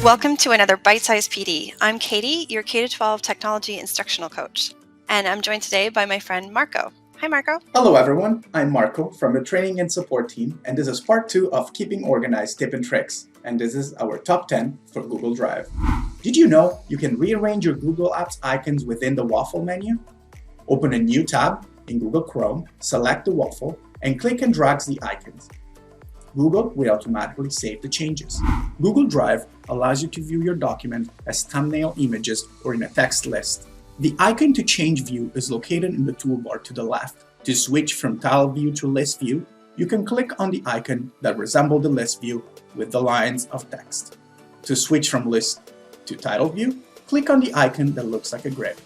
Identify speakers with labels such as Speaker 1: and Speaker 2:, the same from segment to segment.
Speaker 1: Welcome to another Bite-sized PD. I'm Katie, your K-12 technology instructional coach, and I'm joined today by my friend Marco. Hi, Marco.
Speaker 2: Hello, everyone. I'm Marco from the training and support team, and this is part 2 of Keeping Organized Tip and Tricks, and this is our top 10 for Google Drive. Did you know you can rearrange your Google Apps icons within the waffle menu? Open a new tab in Google Chrome, select the waffle, and click and drag the icons. Google will automatically save the changes. Google Drive allows you to view your document as thumbnail images or in a text list. The icon to change view is located in the toolbar to the left. To switch from tile view to list view, you can click on the icon that resembles the list view with the lines of text. To switch from list to title view, click on the icon that looks like a grid.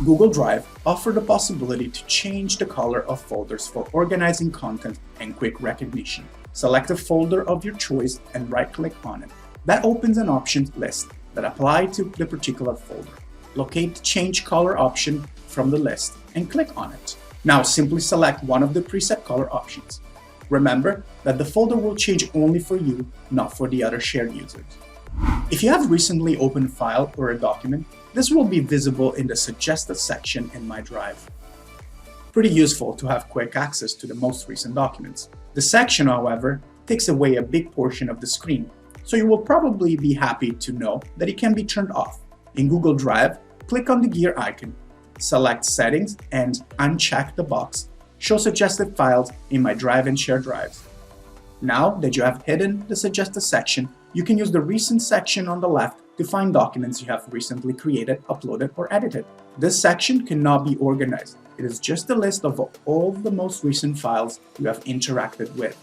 Speaker 2: Google Drive offers the possibility to change the color of folders for organizing content and quick recognition. Select a folder of your choice and right-click on it. That opens an options list that applies to the particular folder. Locate the Change Color option from the list and click on it. Now simply select one of the preset color options. Remember that the folder will change only for you, not for the other shared users. If you have recently opened a file or a document, this will be visible in the Suggested section in My Drive. Pretty useful to have quick access to the most recent documents. The section, however, takes away a big portion of the screen, so you will probably be happy to know that it can be turned off. In Google Drive, click on the gear icon, select Settings, and uncheck the box Show Suggested Files in My Drive and Share Drives. Now that you have hidden the Suggested section, you can use the Recent section on the left to find documents you have recently created, uploaded, or edited. This section cannot be organized. It is just a list of all the most recent files you have interacted with.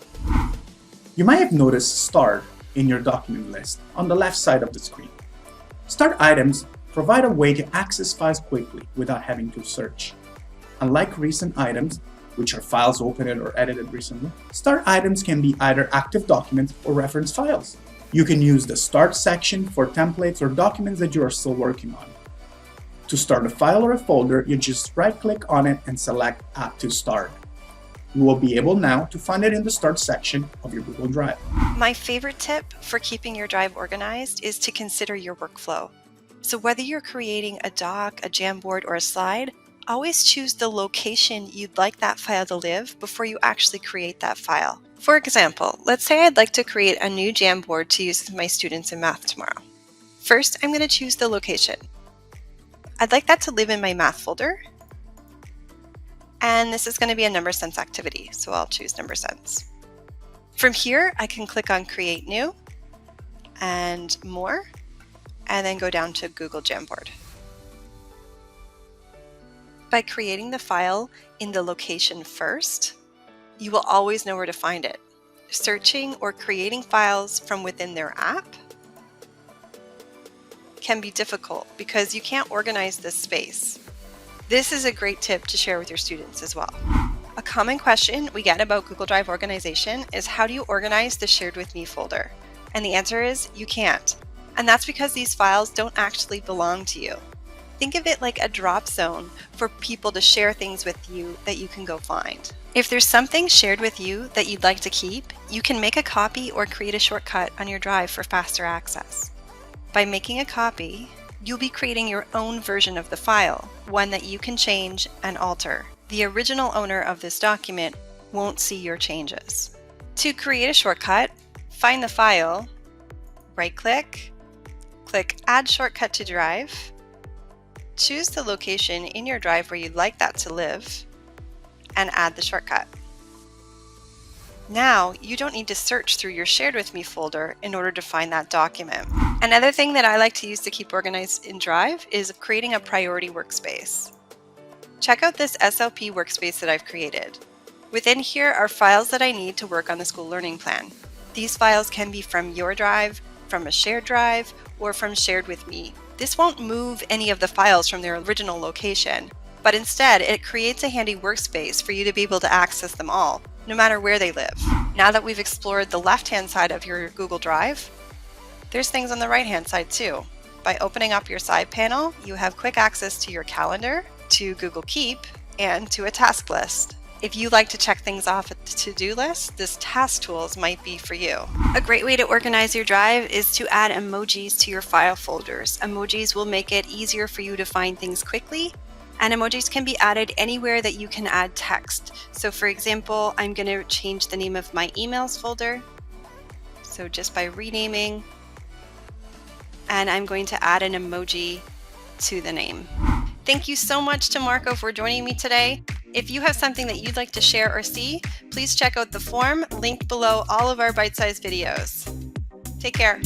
Speaker 2: You might have noticed Starred in your document list on the left side of the screen. Starred items provide a way to access files quickly without having to search. Unlike recent items, which are files opened or edited recently, starred items can be either active documents or reference files. You can use the Start section for templates or documents that you are still working on. To start a file or a folder, you just right-click on it and select Add to Start. You will be able now to find it in the Start section of your Google Drive.
Speaker 1: My favorite tip for keeping your drive organized is to consider your workflow. So whether you're creating a doc, a Jamboard, or a slide, always choose the location you'd like that file to live before you actually create that file. For example, let's say I'd like to create a new Jamboard to use with my students in math tomorrow. First, I'm going to choose the location. I'd like that to live in my math folder. And this is going to be a number sense activity, so I'll choose number sense. From here, I can click on Create New and More, and then go down to Google Jamboard. By creating the file in the location first, you will always know where to find it. Searching or creating files from within their app can be difficult because you can't organize this space. This is a great tip to share with your students as well. A common question we get about Google Drive organization is, how do you organize the Shared With Me folder? And the answer is, you can't. And that's because these files don't actually belong to you. Think of it like a drop zone for people to share things with you that you can go find. If there's something shared with you that you'd like to keep, you can make a copy or create a shortcut on your drive for faster access. By making a copy, you'll be creating your own version of the file, one that you can change and alter. The original owner of this document won't see your changes. To create a shortcut, find the file, right-click, click Add Shortcut to Drive, choose the location in your drive where you'd like that to live, and add the shortcut. Now, you don't need to search through your Shared With Me folder in order to find that document. Another thing that I like to use to keep organized in Drive is creating a priority workspace. Check out this SLP workspace that I've created. Within here are files that I need to work on the school learning plan. These files can be from your drive, from a shared drive, or from Shared With Me. This won't move any of the files from their original location, but instead it creates a handy workspace for you to be able to access them all, no matter where they live. Now that we've explored the left-hand side of your Google Drive, there's things on the right-hand side too. By opening up your side panel, you have quick access to your calendar, to Google Keep, and to a task list. If you like to check things off at the to-do list, this task tools might be for you. A great way to organize your drive is to add emojis to your file folders. Emojis will make it easier for you to find things quickly, and emojis can be added anywhere that you can add text. So for example, I'm going to change the name of my emails folder. So just by renaming, and I'm going to add an emoji to the name. Thank you so much to Marco for joining me today. If you have something that you'd like to share or see, please check out the form linked below all of our bite-sized videos. Take care.